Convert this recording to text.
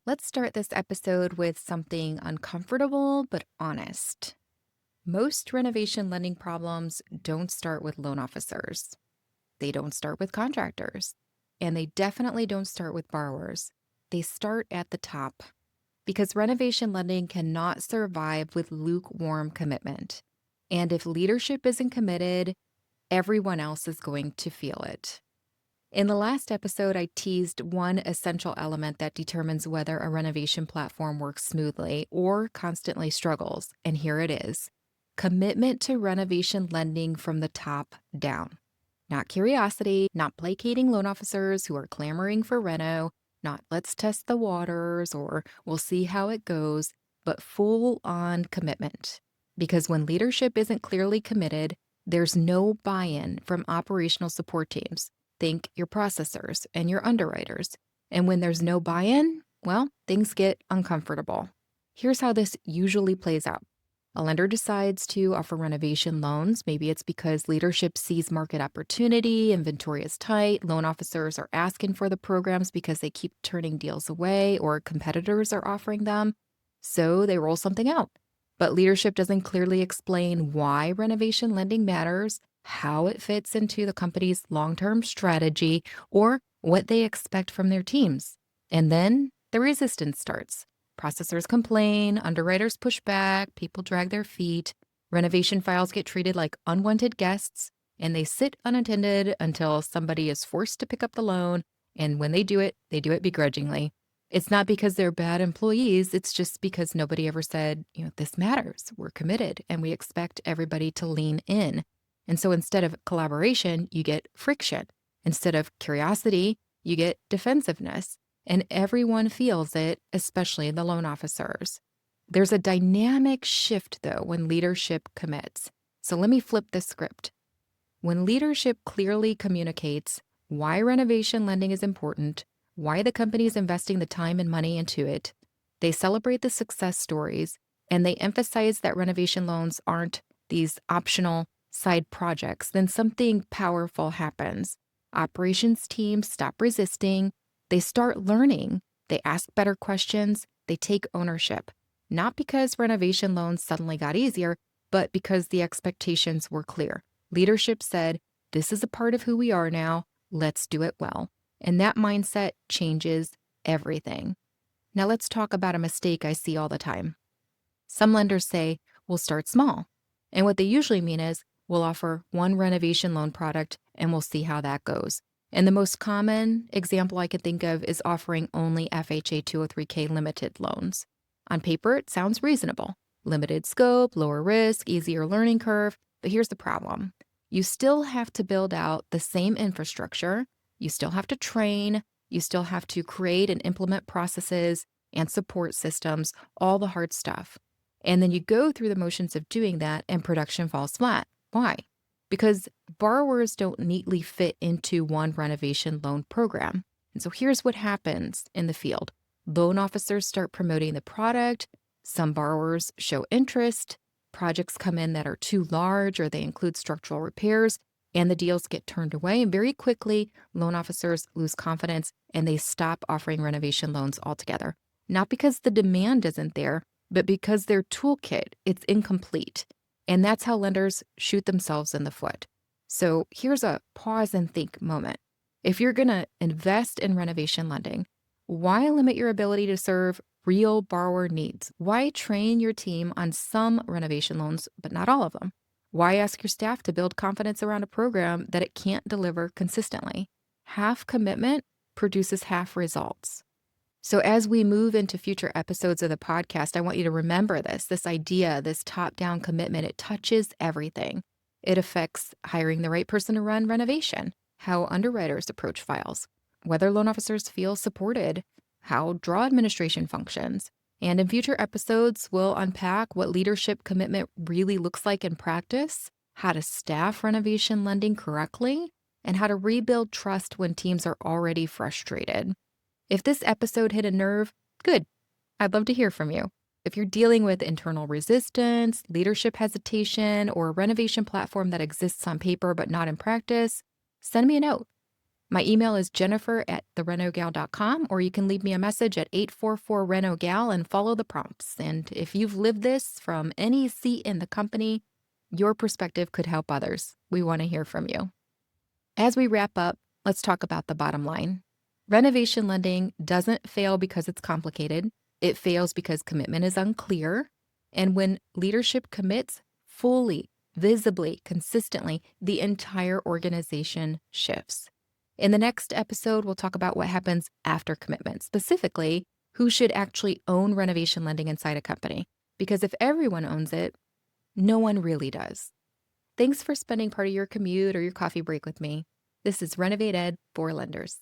Let's start this episode with something uncomfortable but honest. Most renovation lending problems don't start with loan officers, they don't start with contractors, and they definitely don't start with borrowers. They start at the top because renovation lending cannot survive with lukewarm commitment. And if leadership isn't committed, everyone else is going to feel it. In the last episode, I teased one essential element that determines whether a renovation platform works smoothly or constantly struggles, and here it is: commitment to renovation lending from the top down. Not curiosity, not placating loan officers who are clamoring for reno, not let's test the waters or we'll see how it goes, but full on commitment. Because when leadership isn't clearly committed, there's no buy in from operational support teams. Think your processors and your underwriters. And when there's no buy in, well, things get uncomfortable. Here's how this usually plays out. A lender decides to offer renovation loans. Maybe it's because leadership sees market opportunity, inventory is tight, loan officers are asking for the programs because they keep turning deals away or competitors are offering them. So they roll something out. But leadership doesn't clearly explain why renovation lending matters, how it fits into the company's long-term strategy, or what they expect from their teams. And then the resistance starts. Processors complain, underwriters push back, people drag their feet, renovation files get treated like unwanted guests, and they sit unattended until somebody is forced to pick up the loan. And when they do it begrudgingly. It's not because they're bad employees, it's just because nobody ever said, this matters, we're committed, and we expect everybody to lean in. And so instead of collaboration, you get friction. Instead of curiosity, you get defensiveness. And everyone feels it, especially the loan officers. There's a dynamic shift, though, when leadership commits. So let me flip the script. When leadership clearly communicates why renovation lending is important, why the company is investing the time and money into it, they celebrate the success stories, and they emphasize that renovation loans aren't these optional side projects, then something powerful happens. Operations teams stop resisting, they start learning, they ask better questions, they take ownership. Not because renovation loans suddenly got easier, but because the expectations were clear. Leadership said, this is a part of who we are now, let's do it well. And that mindset changes everything. Now let's talk about a mistake I see all the time. Some lenders say, we'll start small. And what they usually mean is, we'll offer one renovation loan product and we'll see how that goes. And the most common example I can think of is offering only FHA 203K limited loans. On paper, it sounds reasonable. Limited scope, lower risk, easier learning curve. But here's the problem. You still have to build out the same infrastructure. You still have to train. You still have to create and implement processes and support systems, all the hard stuff. And then you go through the motions of doing that and production falls flat. Why? Because borrowers don't neatly fit into one renovation loan program. And so here's what happens in the field. Loan officers start promoting the product. Some borrowers show interest. Projects come in that are too large or they include structural repairs, and the deals get turned away. And very quickly, loan officers lose confidence and they stop offering renovation loans altogether. Not because the demand isn't there, but because their toolkit, it's incomplete. And that's how lenders shoot themselves in the foot. So here's a pause and think moment. If you're going to invest in renovation lending, why limit your ability to serve real borrower needs? Why train your team on some renovation loans, but not all of them? Why ask your staff to build confidence around a program that it can't deliver consistently? Half commitment produces half results. So as we move into future episodes of the podcast, I want you to remember this idea, this top-down commitment. It touches everything. It affects hiring the right person to run renovation, how underwriters approach files, whether loan officers feel supported, how draw administration functions. And in future episodes, we'll unpack what leadership commitment really looks like in practice, how to staff renovation lending correctly, and how to rebuild trust when teams are already frustrated. If this episode hit a nerve, good. I'd love to hear from you. If you're dealing with internal resistance, leadership hesitation, or a renovation platform that exists on paper but not in practice, send me a note. My email is jennifer@therenogal.com, or you can leave me a message at 844 Reno Gal and follow the prompts. And if you've lived this from any seat in the company, your perspective could help others. We want to hear from you. As we wrap up, let's talk about the bottom line. Renovation lending doesn't fail because it's complicated. It fails because commitment is unclear. And when leadership commits fully, visibly, consistently, the entire organization shifts. In the next episode, we'll talk about what happens after commitment, specifically who should actually own renovation lending inside a company. Because if everyone owns it, no one really does. Thanks for spending part of your commute or your coffee break with me. This is Renovate Ed for Lenders.